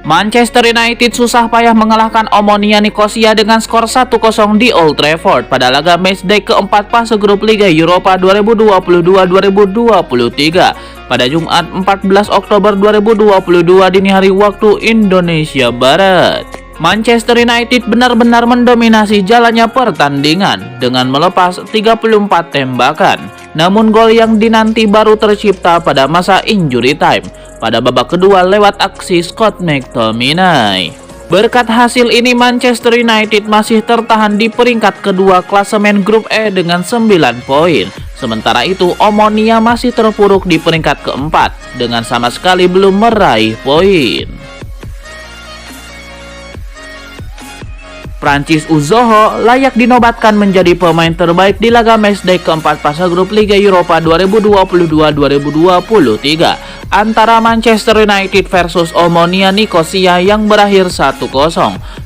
Manchester United susah payah mengalahkan Omonia Nicosia dengan skor 1-0 di Old Trafford pada laga matchday keempat fase grup Liga Eropa 2022-2023 pada Jumat 14 Oktober 2022 dini hari waktu Indonesia Barat. Manchester United benar-benar mendominasi jalannya pertandingan dengan melepas 34 tembakan. Namun gol yang dinanti baru tercipta pada masa injury time pada babak kedua lewat aksi Scott McTominay. Berkat hasil ini Manchester United masih tertahan di peringkat kedua klasemen grup E dengan 9 poin. Sementara itu Omonia masih terpuruk di peringkat keempat dengan sama sekali belum meraih poin. Prancis Uzoho layak dinobatkan menjadi pemain terbaik di laga matchday keempat fase grup Liga Eropa 2022-2023 antara Manchester United versus Omonia Nicosia yang berakhir 1-0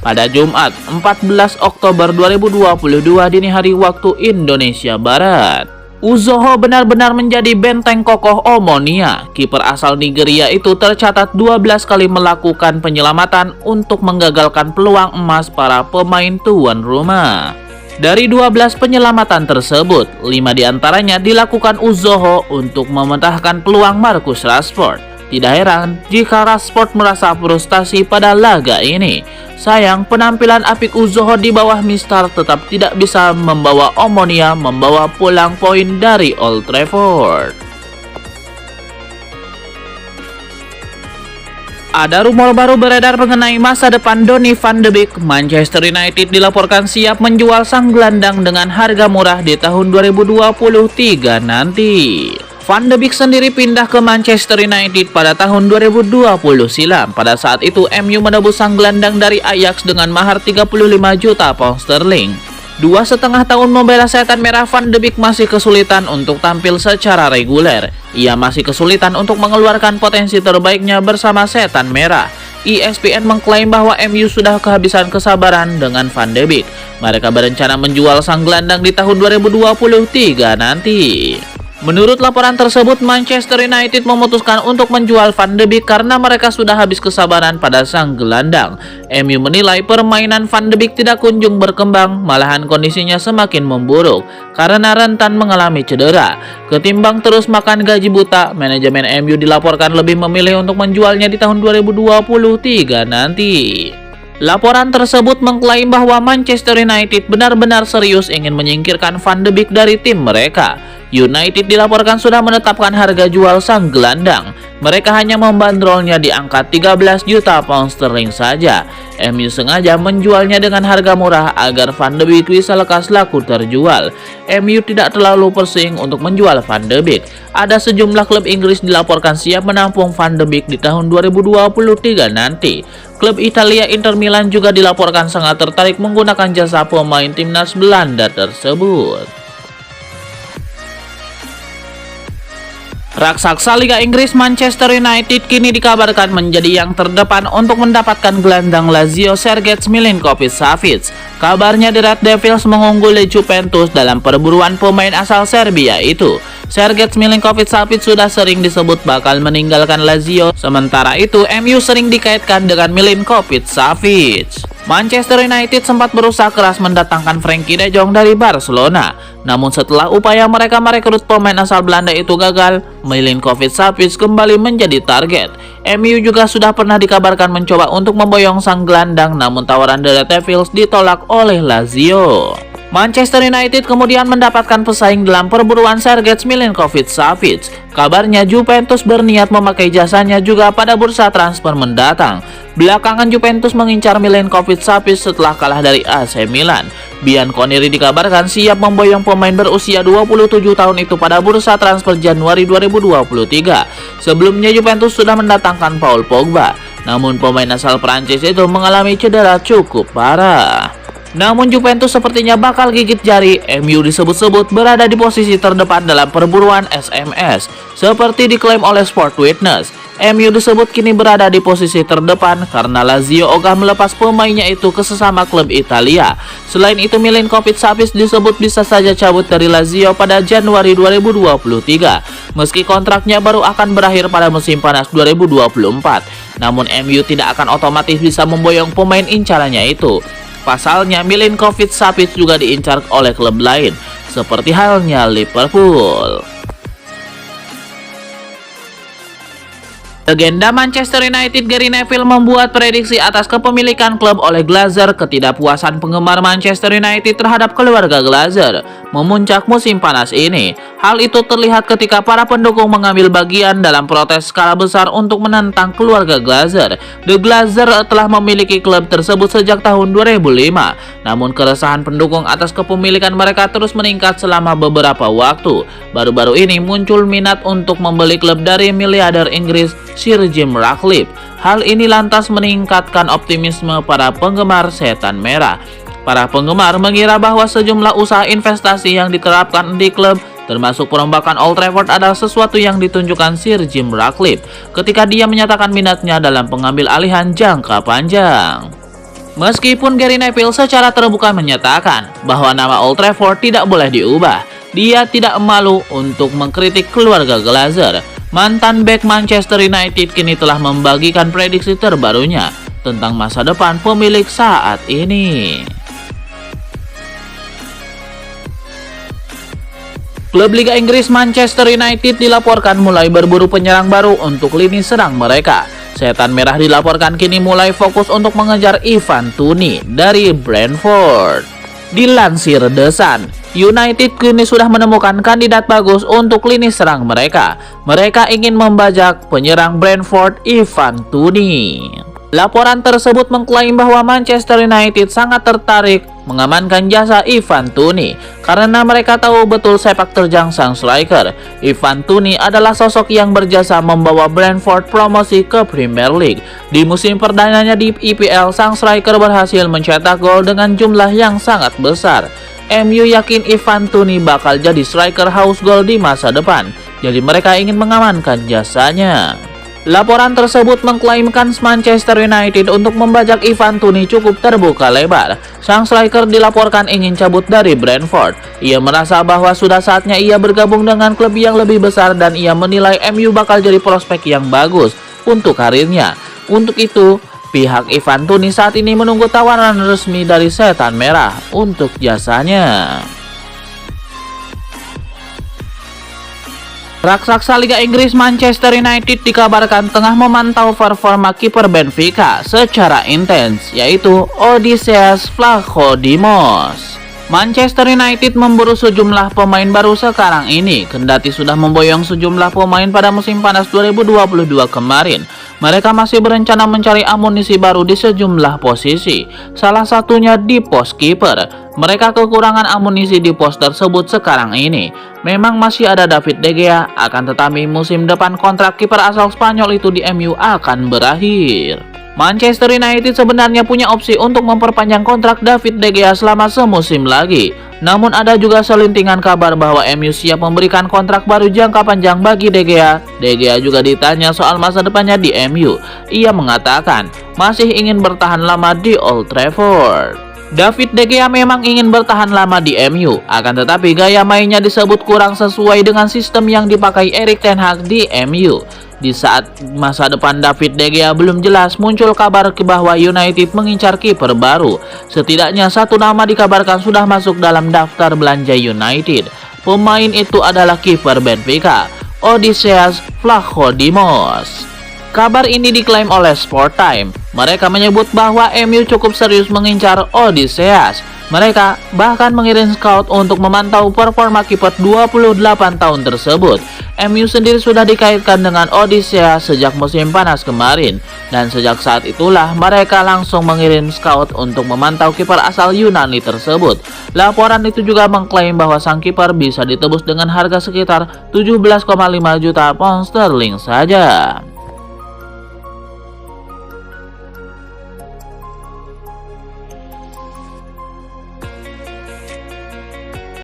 pada Jumat 14 Oktober 2022 dini hari waktu Indonesia Barat. Uzoho benar-benar menjadi benteng kokoh Omonia. Kiper asal Nigeria itu tercatat 12 kali melakukan penyelamatan untuk menggagalkan peluang emas para pemain tuan rumah. Dari 12 penyelamatan tersebut, 5 diantaranya dilakukan Uzoho untuk mementahkan peluang Marcus Rashford. Tidak heran jika Rashford merasa frustasi pada laga ini. Sayang, penampilan apik Uzoho di bawah Mistar tetap tidak bisa membawa Omonia membawa pulang poin dari Old Trafford. Ada rumor baru beredar mengenai masa depan Donny van de Beek. Manchester United dilaporkan siap menjual sang gelandang dengan harga murah di tahun 2023 nanti. Van de Beek sendiri pindah ke Manchester United pada tahun 2020 silam. Pada saat itu MU menebus sang gelandang dari Ajax dengan mahar 35 juta pound sterling. 2,5 tahun membela setan merah, Van de Beek masih kesulitan untuk tampil secara reguler. Ia masih kesulitan untuk mengeluarkan potensi terbaiknya bersama setan merah. ESPN mengklaim bahwa MU sudah kehabisan kesabaran dengan Van de Beek. Mereka berencana menjual sang gelandang di tahun 2023 nanti. Menurut laporan tersebut, Manchester United memutuskan untuk menjual Van de Beek karena mereka sudah habis kesabaran pada sang gelandang. MU menilai permainan Van de Beek tidak kunjung berkembang, malahan kondisinya semakin memburuk karena rentan mengalami cedera. Ketimbang terus makan gaji buta, manajemen MU dilaporkan lebih memilih untuk menjualnya di tahun 2023 nanti. Laporan tersebut mengklaim bahwa Manchester United benar-benar serius ingin menyingkirkan Van de Beek dari tim mereka. United dilaporkan sudah menetapkan harga jual sang gelandang. Mereka hanya membandrolnya di angka 13 juta pound sterling saja. MU sengaja menjualnya dengan harga murah agar Van de Beek bisa lekas laku terjual. MU tidak terlalu pusing untuk menjual Van de Beek. Ada sejumlah klub Inggris dilaporkan siap menampung Van de Beek di tahun 2023 nanti. Klub Italia Inter Milan juga dilaporkan sangat tertarik menggunakan jasa pemain timnas Belanda tersebut. Raksasa Liga Inggris Manchester United kini dikabarkan menjadi yang terdepan untuk mendapatkan gelandang Lazio Sergej Milinkovic-Savic. Kabarnya The Red Devils mengungguli Juventus dalam perburuan pemain asal Serbia itu. Sergej Milinkovic-Savic sudah sering disebut bakal meninggalkan Lazio, sementara itu MU sering dikaitkan dengan Milinkovic-Savic. Manchester United sempat berusaha keras mendatangkan Frenkie de Jong dari Barcelona. Namun setelah upaya mereka merekrut pemain asal Belanda itu gagal, Milinkovic-Savic kembali menjadi target. MU juga sudah pernah dikabarkan mencoba untuk memboyong sang gelandang, namun tawaran The Red Devils ditolak oleh Lazio. Manchester United kemudian mendapatkan pesaing dalam perburuan Sergej Milinkovic-Savic. Kabarnya Juventus berniat memakai jasanya juga pada bursa transfer mendatang. Belakangan Juventus mengincar Milinkovic-Savic setelah kalah dari AC Milan. Bianconeri dikabarkan siap memboyong pemain berusia 27 tahun itu pada bursa transfer Januari 2023. Sebelumnya Juventus sudah mendatangkan Paul Pogba. Namun pemain asal Prancis itu mengalami cedera cukup parah. Namun Juventus sepertinya bakal gigit jari. MU disebut-sebut berada di posisi terdepan dalam perburuan SMS. Seperti diklaim oleh Sport Witness, MU disebut kini berada di posisi terdepan karena Lazio ogah melepas pemainnya itu ke sesama klub Italia. Selain itu Milinkovic-Savic disebut bisa saja cabut dari Lazio pada Januari 2023. meski kontraknya baru akan berakhir pada musim panas 2024. Namun MU tidak akan otomatis bisa memboyong pemain incarannya itu. Pasalnya Milinkovic-Savic juga diincar oleh klub lain, seperti halnya Liverpool. Legenda Manchester United Gary Neville membuat prediksi atas kepemilikan klub oleh Glazer. Ketidakpuasan penggemar Manchester United terhadap keluarga Glazer memuncak musim panas ini. Hal itu terlihat ketika para pendukung mengambil bagian dalam protes skala besar untuk menentang keluarga Glazer. The Glazer telah memiliki klub tersebut sejak tahun 2005. Namun keresahan pendukung atas kepemilikan mereka terus meningkat selama beberapa waktu. Baru-baru ini muncul minat untuk membeli klub dari miliarder Inggris Sir Jim Ratcliffe. Hal ini lantas meningkatkan optimisme para penggemar setan merah. Para penggemar mengira bahwa sejumlah usaha investasi yang diterapkan di klub, termasuk perombakan Old Trafford, adalah sesuatu yang ditunjukkan Sir Jim Ratcliffe ketika dia menyatakan minatnya dalam pengambil alihan jangka panjang. Meskipun Gary Neville secara terbuka menyatakan bahwa nama Old Trafford tidak boleh diubah, dia tidak malu untuk mengkritik keluarga Glazer. Mantan bek Manchester United kini telah membagikan prediksi terbarunya tentang masa depan pemilik saat ini. Klub Liga Inggris Manchester United dilaporkan mulai berburu penyerang baru untuk lini serang mereka. Setan merah dilaporkan kini mulai fokus untuk mengejar Ivan Toney dari Brentford. Dilansir The Sun, United kini sudah menemukan kandidat bagus untuk lini serang mereka. Mereka ingin membajak penyerang Brentford Ivan Toney. Laporan tersebut mengklaim bahwa Manchester United sangat tertarik mengamankan jasa Ivan Toney karena mereka tahu betul sepak terjang sang striker. Ivan Toney adalah sosok yang berjasa membawa Brentford promosi ke Premier League. Di musim perdananya di IPL, sang striker berhasil mencetak gol dengan jumlah yang sangat besar. MU yakin Ivan Toney bakal jadi striker haus gol di masa depan, jadi mereka ingin mengamankan jasanya. Laporan tersebut mengklaimkan Manchester United untuk membajak Ivan Toney cukup terbuka lebar. Sang striker dilaporkan ingin cabut dari Brentford. Ia merasa bahwa sudah saatnya ia bergabung dengan klub yang lebih besar dan ia menilai MU bakal jadi prospek yang bagus untuk karirnya. Untuk itu, pihak Ivan Toney saat ini menunggu tawaran resmi dari Setan Merah untuk jasanya. Raksasa Liga Inggris Manchester United dikabarkan tengah memantau performa kiper Benfica secara intens, yaitu Odysseas Vlachodimos. Manchester United memburu sejumlah pemain baru sekarang ini, kendati sudah memboyong sejumlah pemain pada musim panas 2022 kemarin. Mereka masih berencana mencari amunisi baru di sejumlah posisi, salah satunya di pos kiper. Mereka kekurangan amunisi di pos tersebut sekarang ini. Memang masih ada David De Gea, akan tetapi musim depan kontrak kiper asal Spanyol itu di MU akan berakhir. Manchester United sebenarnya punya opsi untuk memperpanjang kontrak David De Gea selama semusim lagi. Namun ada juga selintingan kabar bahwa MU siap memberikan kontrak baru jangka panjang bagi De Gea. De Gea juga ditanya soal masa depannya di MU. Ia mengatakan masih ingin bertahan lama di Old Trafford. David De Gea memang ingin bertahan lama di MU, akan tetapi gaya mainnya disebut kurang sesuai dengan sistem yang dipakai Erik ten Hag di MU. Di saat masa depan David De Gea belum jelas, muncul kabar bahwa United mengincar kiper baru. Setidaknya satu nama dikabarkan sudah masuk dalam daftar belanja United. Pemain itu adalah kiper Benfica, Odysseas Vlachodimos. Kabar ini diklaim oleh Sport Time. Mereka menyebut bahwa MU cukup serius mengincar Odysseas. Mereka bahkan mengirim scout untuk memantau performa kiper 28 tahun tersebut. MU sendiri sudah dikaitkan dengan Odysseas sejak musim panas kemarin. Dan sejak saat itulah mereka langsung mengirim scout untuk memantau kiper asal Yunani tersebut. Laporan itu juga mengklaim bahwa sang kiper bisa ditebus dengan harga sekitar 17,5 juta pound sterling saja.